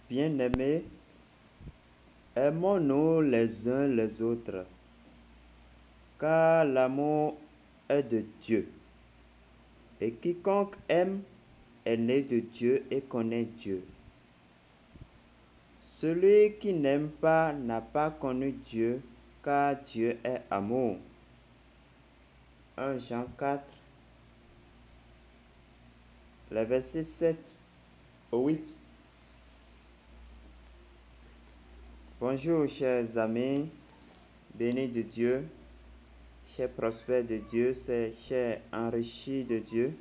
Bien-aimés, aimons-nous les uns les autres, car l'amour est de Dieu. Et quiconque aime est né de Dieu et connaît Dieu. Celui qui n'aime pas n'a pas connu Dieu, car Dieu est amour. 1 Jean 4, les versets 7 au 8. Bonjour chers amis, bénis de Dieu, chers prospères de Dieu, chers enrichis de Dieu,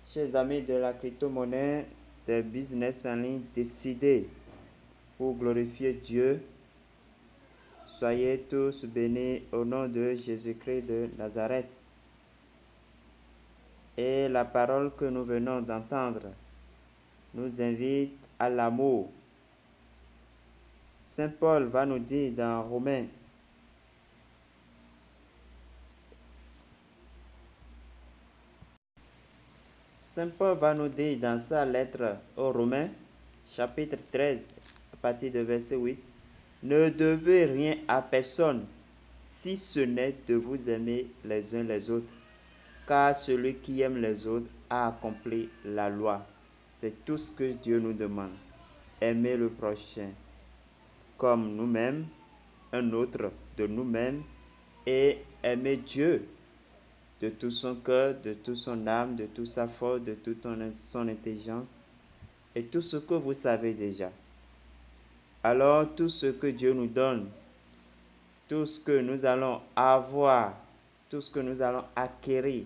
chers amis de la crypto-monnaie, des business en ligne décidés pour glorifier Dieu. Soyez tous bénis au nom de Jésus-Christ de Nazareth. Et la parole que nous venons d'entendre nous invite à l'amour. Saint Paul va nous dire dans Romains, Saint Paul va nous dire dans sa lettre aux Romains, chapitre 13, à partir de verset 8, « Ne devez rien à personne, si ce n'est de vous aimer les uns les autres, car celui qui aime les autres a accompli la loi. » C'est tout ce que Dieu nous demande. Aimer le prochain comme nous-mêmes, un autre de nous-mêmes, et aimer Dieu de tout son cœur, de toute son âme, de toute sa force, de toute son intelligence, et tout ce que vous savez déjà. Alors, tout ce que Dieu nous donne, tout ce que nous allons avoir, tout ce que nous allons acquérir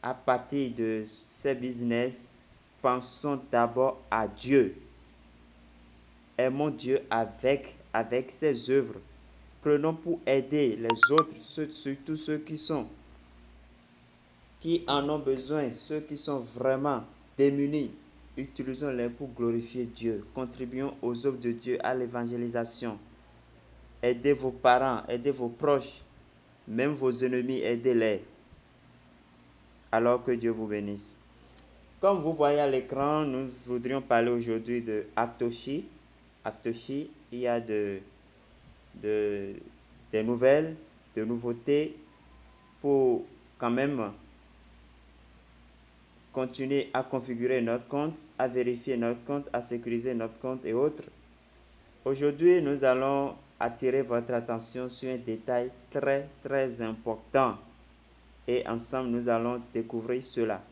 à partir de ces business, pensons d'abord à Dieu. Aimons Dieu avec ses œuvres. Prenons pour aider les autres, surtout ceux qui en ont besoin, ceux qui sont vraiment démunis. Utilisons-les pour glorifier Dieu. Contribuons aux œuvres de Dieu, à l'évangélisation. Aidez vos parents, aidez vos proches, même vos ennemis, aidez-les. Alors que Dieu vous bénisse. Comme vous voyez à l'écran, nous voudrions parler aujourd'hui de Actoshi. Actoshi, il y a des nouvelles, des nouveautés pour quand même continuer à configurer notre compte, à vérifier notre compte, à sécuriser notre compte et autres. Aujourd'hui, nous allons attirer votre attention sur un détail très très important et ensemble nous allons découvrir cela.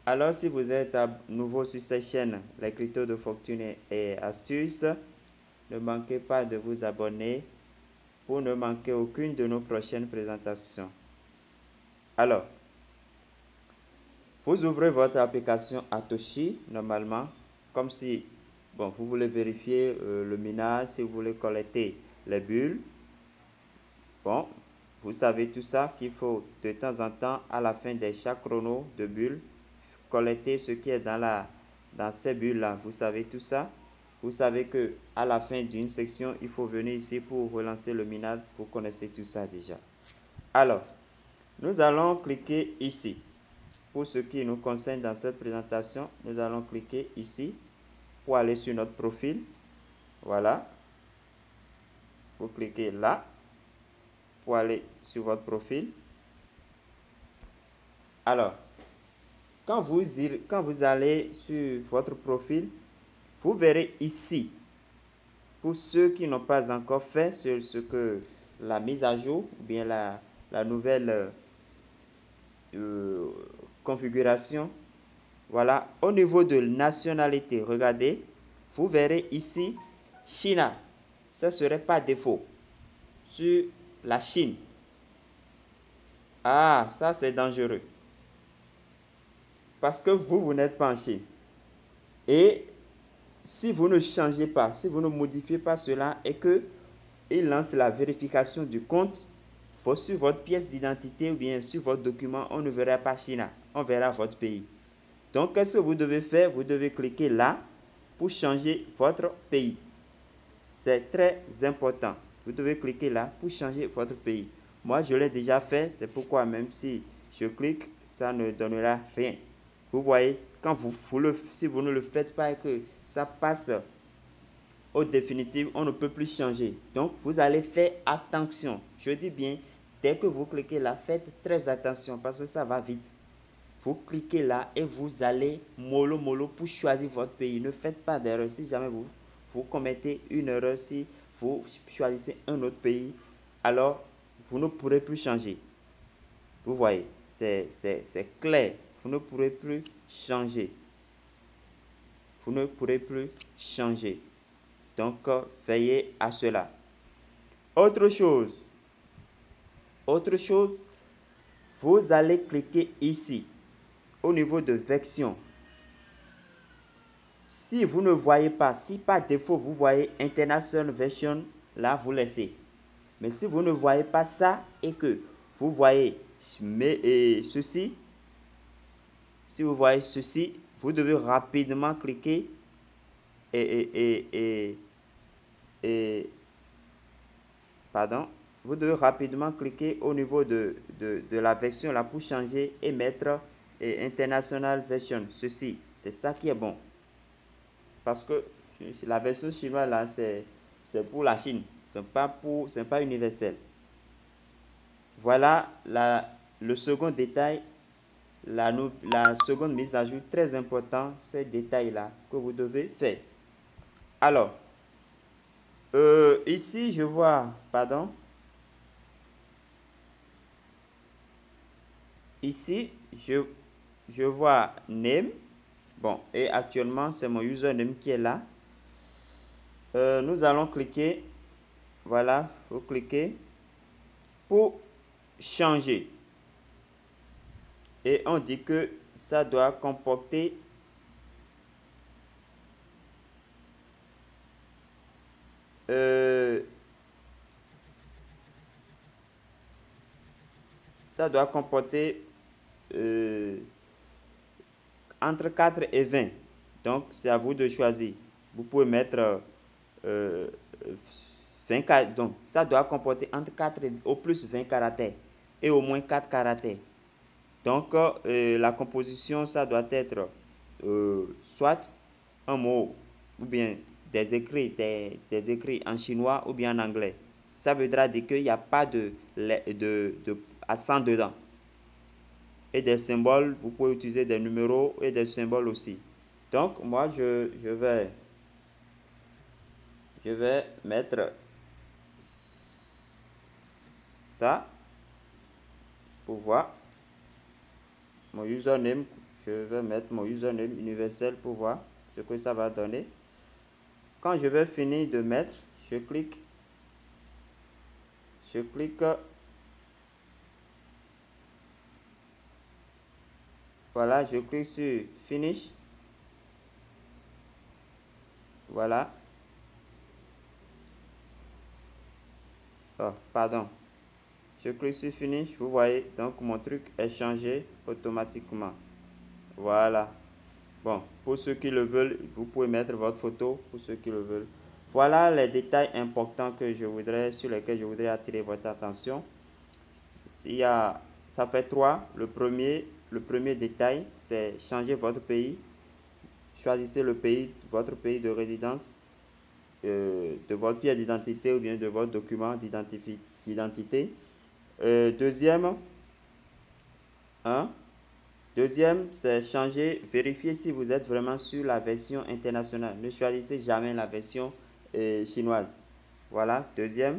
Alors si vous êtes à nouveau sur cette chaîne, les cryptos de fortune et astuces, ne manquez pas de vous abonner pour ne manquer aucune de nos prochaines présentations. Alors, vous ouvrez votre application Atoshi, normalement, comme si, vous voulez vérifier le minage, si vous voulez collecter les bulles. Vous savez tout ça, qu'il faut de temps en temps, à la fin de chaque chrono de bulles, collecter ce qui est dans ces bulles-là. Vous savez tout ça. Vous savez que à la fin d'une section, il faut venir ici pour relancer le minage. Vous connaissez tout ça déjà. Alors, nous allons cliquer ici. Pour ce qui nous concerne dans cette présentation, nous allons cliquer ici pour aller sur notre profil. Voilà. Vous cliquez là pour aller sur votre profil. Alors, quand vous allez sur votre profil, vous verrez ici, pour ceux qui n'ont pas encore fait ce que la mise à jour, ou bien la nouvelle configuration, voilà, au niveau de nationalité, regardez, vous verrez ici, China, ça serait pas défaut, sur la Chine. Ah, ça c'est dangereux. Parce que vous n'êtes pas en Chine. Et si vous ne changez pas, si vous ne modifiez pas cela et qu'il lance la vérification du compte, sur votre pièce d'identité ou bien sur votre document, on ne verra pas Chine, on verra votre pays. Donc, qu'est-ce que vous devez faire? Vous devez cliquer là pour changer votre pays. C'est très important. Vous devez cliquer là pour changer votre pays. Moi, je l'ai déjà fait, c'est pourquoi même si je clique, ça ne donnera rien. Vous voyez, quand si vous ne le faites pas et que ça passe au définitif, on ne peut plus changer. Donc, vous allez faire attention. Je dis bien, dès que vous cliquez là, faites très attention parce que ça va vite. Vous cliquez là et vous allez mollo mollo pour choisir votre pays. Ne faites pas d'erreur. Si jamais vous commettez une erreur, si vous choisissez un autre pays, alors vous ne pourrez plus changer. Vous voyez, c'est clair. Vous ne pourrez plus changer. Vous ne pourrez plus changer. Donc, veillez à cela. Autre chose, vous allez cliquer ici, au niveau de version. Si vous ne voyez pas, si par défaut vous voyez International Version, là vous laissez. Mais si vous ne voyez pas ça et que vous voyez ceci, si vous voyez ceci, vous devez rapidement cliquer pardon, vous devez rapidement cliquer au niveau de la version là pour changer et mettre International Version. Ceci, c'est ça qui est bon. Parce que la version chinoise là, c'est pour la Chine. C'est pas universel. Voilà le second détail, la seconde mise à jour très important, ces détails là que vous devez faire. Alors, ici je vois, pardon, ici je vois name. Bon, et actuellement c'est mon username qui est là. Nous allons cliquer, voilà, vous cliquez pour changer. Et on dit que ça doit comporter entre 4 et 20. Donc, c'est à vous de choisir. Vous pouvez mettre 20, donc ça doit comporter entre 4 et au plus 20 caractères et au moins 4 caractères. Donc, la composition, ça doit être soit un mot ou bien des écrits en chinois ou bien en anglais. Ça voudra dire qu'il n'y a pas de accent dedans. Et des symboles, vous pouvez utiliser des numéros et des symboles aussi. Donc, moi, je vais mettre ça pour voir mon username. Je vais mettre mon username universel pour voir ce que ça va donner. Quand je vais finir de mettre, je clique. Voilà, je clique sur Finish. Voilà. Oh, pardon. Je clique sur Finish. Vous voyez, donc mon truc est changé automatiquement. Voilà. Bon, pour ceux qui le veulent, vous pouvez mettre votre photo pour ceux qui le veulent. Voilà les détails importants sur lesquels je voudrais attirer votre attention. Ça fait 3. Le premier détail, c'est changer votre pays. Choisissez votre pays de résidence, de votre pièce d'identité ou bien de votre document d'identité. Deuxième, c'est vérifier si vous êtes vraiment sur la version internationale. Ne choisissez jamais la version chinoise. Voilà, deuxième.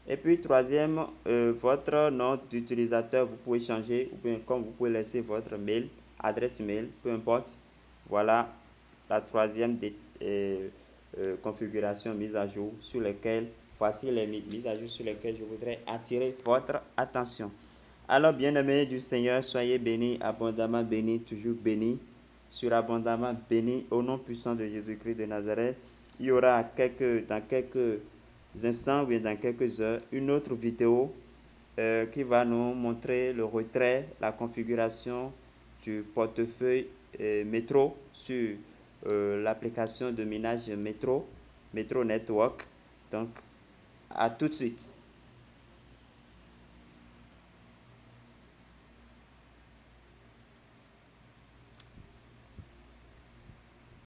Et puis troisième, votre nom d'utilisateur, vous pouvez changer, ou bien comme vous pouvez laisser votre mail, adresse mail, peu importe. Voilà la troisième configuration mise à jour sur lesquelles, voici les mises à jour sur lesquelles je voudrais attirer votre attention. Alors, bien-aimés du Seigneur, soyez bénis, abondamment bénis, toujours bénis, surabondamment bénis, au nom puissant de Jésus-Christ de Nazareth. Il y aura dans quelques instants, ou bien dans quelques heures, une autre vidéo qui va nous montrer le retrait, la configuration du portefeuille Métro sur l'application de minage Métro Network. Donc, à tout de suite.